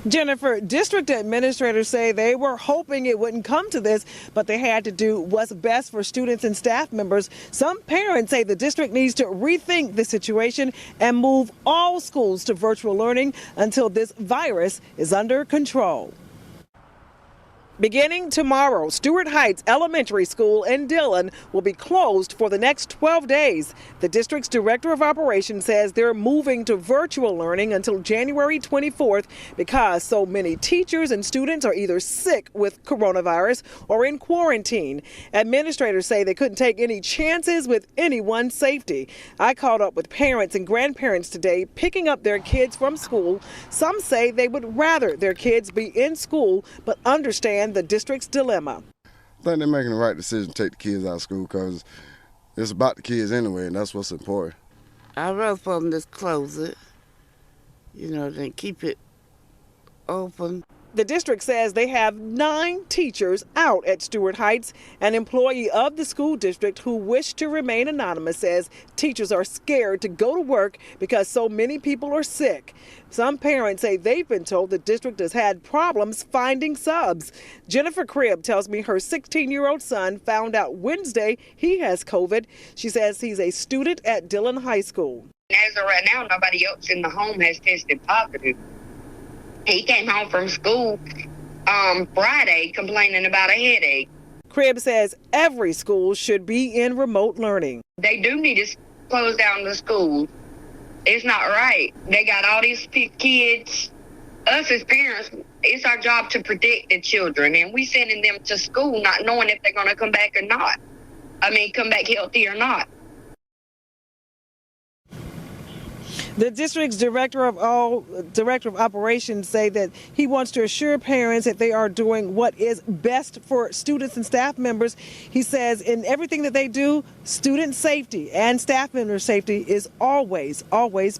Jennifer, district administrators say they were hoping it wouldn't come to this, but they had to do what's best for students and staff members. Some parents say the district needs to rethink the situation and move all schools to virtual learning until this virus is under control. Beginning tomorrow, Stewart Heights Elementary School in Dillon will be closed for the next 12 days. The district's director of operations says they're moving to virtual learning until January 24th because so many teachers and students are either sick with coronavirus or in quarantine. Administrators say they couldn't take any chances with anyone's safety. I caught up with parents and grandparents today picking up their kids from school. Some say they would rather their kids be in school but understand the district's dilemma. I think they're making the right decision to take the kids out of school because it's about the kids anyway, and that's what's important. I'd rather for them just close it, than keep it open. The district says they have 9 teachers out at Stewart Heights. An employee of the school district who wished to remain anonymous says teachers are scared to go to work because so many people are sick. Some parents say they've been told the district has had problems finding subs. Jennifer Cribb tells me her 16-year-old son found out Wednesday he has COVID. She says he's a student at Dillon High School. As of right now, nobody else in the home has tested positive. He came home from school Friday complaining about a headache. Cribb says every school should be in remote learning. They do need to close down the schools. It's not right. They got all these kids. Us as parents, it's our job to protect the children, and we sending them to school not knowing if they're going to come back or not. Come back healthy or not. The district's director of operations say that he wants to assure parents that they are doing what is best for students and staff members. He says in everything that they do, student safety and staff member safety is always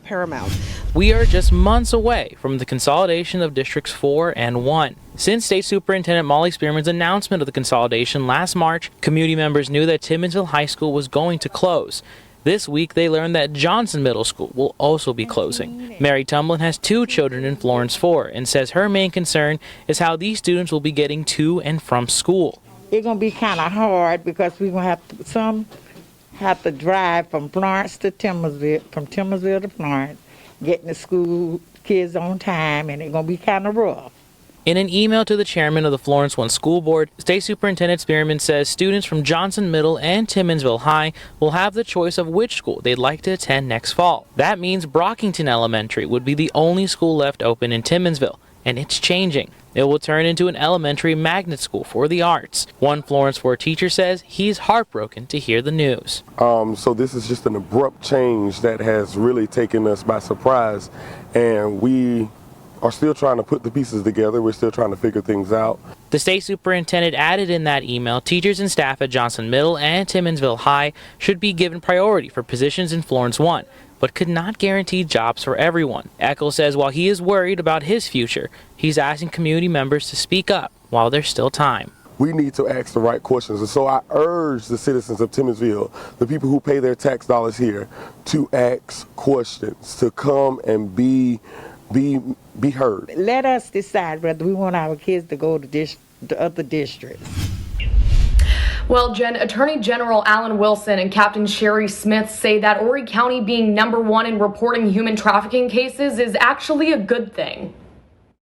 paramount. We are just months away from the consolidation of Districts 4 and 1. Since State Superintendent Molly Spearman's announcement of the consolidation last March, community members knew that Timminsville High School was going to close. This week, they learned that Johnson Middle School will also be closing. Mary Tumblin has 2 children in Florence 4 and says her main concern is how these students will be getting to and from school. It's going to be kind of hard because we're going to have to drive from Florence to Timminsville, from Timminsville to Florence, getting the school kids on time, and it's going to be kind of rough. In an email to the chairman of the Florence 1 School Board, State Superintendent Spearman says students from Johnson Middle and Timminsville High will have the choice of which school they'd like to attend next fall. That means Brockington Elementary would be the only school left open in Timminsville, and it's changing. It will turn into an elementary magnet school for the arts. One Florence 4 teacher says he's heartbroken to hear the news. So this is just an abrupt change that has really taken us by surprise, and we are still trying to put the pieces together. We're still trying to figure things out. The state superintendent added in that email, teachers and staff at Johnson Middle and Timminsville High should be given priority for positions in Florence 1, but could not guarantee jobs for everyone. Eccles says while he is worried about his future, he's asking community members to speak up while there's still time. We need to ask the right questions, and so I urge the citizens of Timminsville, the people who pay their tax dollars here, to ask questions, to come and be heard. Let us decide whether we want our kids to go to other districts. Well, Jen, Attorney General Alan Wilson and Captain Sherry Smith say that Horry County being #1 in reporting human trafficking cases is actually a good thing.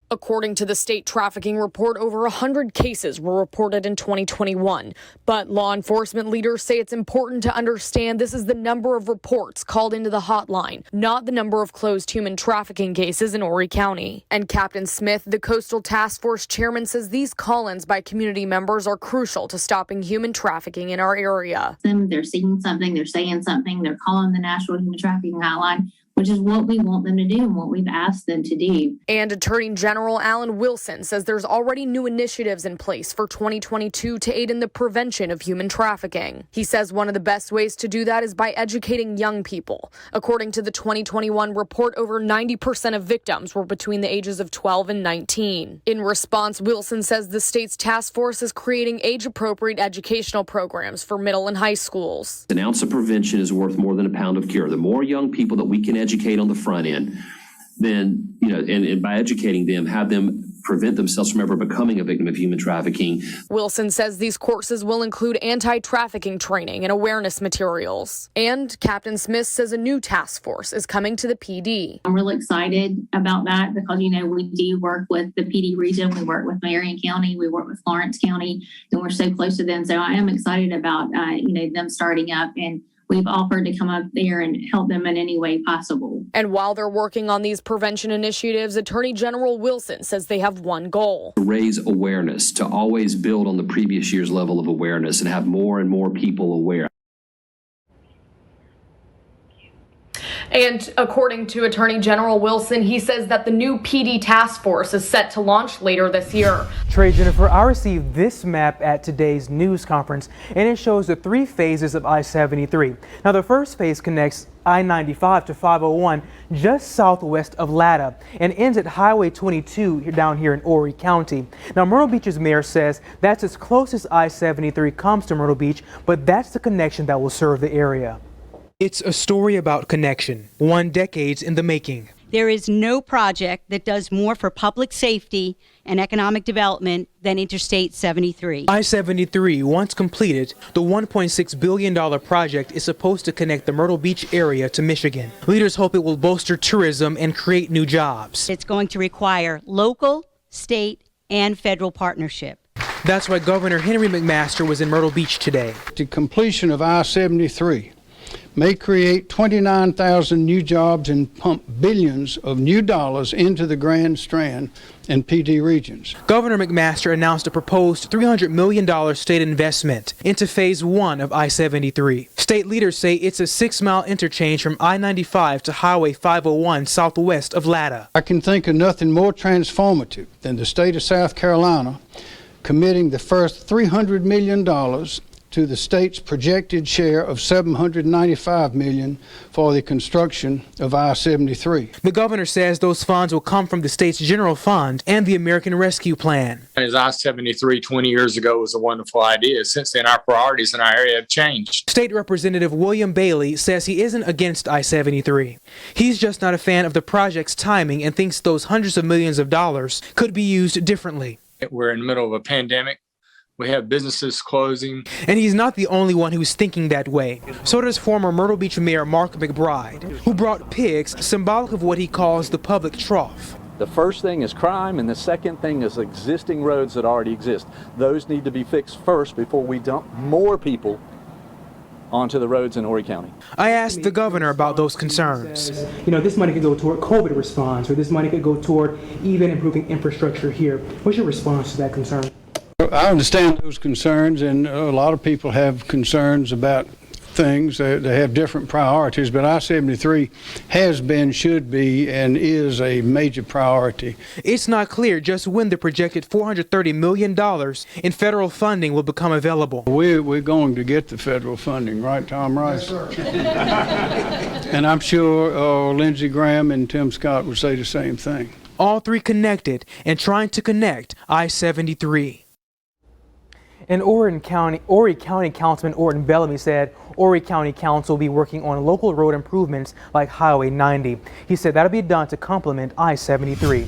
According to the state trafficking report, over 100 cases were reported in 2021. But law enforcement leaders say it's important to understand this is the number of reports called into the hotline, not the number of closed human trafficking cases in Horry County. And Captain Smith, the Coastal Task Force chairman, says these call-ins by community members are crucial to stopping human trafficking in our area. They're seeing something, they're saying something, they're calling the National Human Trafficking Hotline, which is what we want them to do and what we've asked them to do. And Attorney General Alan Wilson says there's already new initiatives in place for 2022 to aid in the prevention of human trafficking. He says one of the best ways to do that is by educating young people. According to the 2021 report, over 90% of victims were between the ages of 12 and 19. In response, Wilson says the state's task force is creating age-appropriate educational programs for middle and high schools. An ounce of prevention is worth more than a pound of cure. The more young people that we can educate on the front end, then, and by educating them, have them prevent themselves from ever becoming a victim of human trafficking. Wilson says these courses will include anti-trafficking training and awareness materials. And Captain Smith says a new task force is coming to the PD. I'm really excited about that because, we do work with the PD region. We work with Marion County. We work with Florence County, and we're so close to them. So I am excited about, them starting up, and we've offered to come up there and help them in any way possible. And while they're working on these prevention initiatives, Attorney General Wilson says they have one goal: to raise awareness, to always build on the previous year's level of awareness and have more and more people aware. And according to Attorney General Wilson, he says that the new PD task force is set to launch later this year. Trey, Jennifer, I received this map at today's news conference, and it shows the 3 phases of I-73. Now, the first phase connects I-95 to 501 just southwest of Latta and ends at Highway 22 down here in Horry County. Now, Myrtle Beach's mayor says that's as close as I-73 comes to Myrtle Beach, but that's the connection that will serve the area. It's a story about connection, 1 decade in the making. There is no project that does more for public safety and economic development than Interstate 73. I-73, once completed, the $1.6 billion project is supposed to connect the Myrtle Beach area to Michigan. Leaders hope it will bolster tourism and create new jobs. It's going to require local, state, and federal partnership. That's why Governor Henry McMaster was in Myrtle Beach today. The completion of I-73 may create 29,000 new jobs and pump billions of new dollars into the Grand Strand and PD regions. Governor McMaster announced a proposed $300 million state investment into phase 1 of I-73. State leaders say it's a 6-mile interchange from I-95 to Highway 501 southwest of Latta. I can think of nothing more transformative than the state of South Carolina committing the first $300 million to the state's projected share of $795 million for the construction of I-73. The governor says those funds will come from the state's general fund and the American Rescue Plan. As I-73 20 years ago was a wonderful idea. Since then, our priorities in our area have changed. State Representative William Bailey says he isn't against I-73. He's just not a fan of the project's timing and thinks those hundreds of millions of dollars could be used differently. We're in the middle of a pandemic. We have businesses closing. And he's not the only one who's thinking that way. So does former Myrtle Beach Mayor Mark McBride, who brought pigs symbolic of what he calls the public trough. The first thing is crime, and the second thing is existing roads that already exist. Those need to be fixed first before we dump more people onto the roads in Horry County. I asked the governor about those concerns. This money could go toward COVID response, or this money could go toward even improving infrastructure here. What's your response to that concern? I understand those concerns, and a lot of people have concerns about things. They have different priorities, but I-73 has been, should be, and is a major priority. It's not clear just when the projected $430 million in federal funding will become available. We're going to get the federal funding, right, Tom Rice? Yes, sir. And I'm sure Lindsey Graham and Tim Scott would say the same thing. All 3 connected and trying to connect I-73. In Horry County Councilman Orton Bellamy said Horry County Council will be working on local road improvements like Highway 90. He said that'll be done to complement I-73.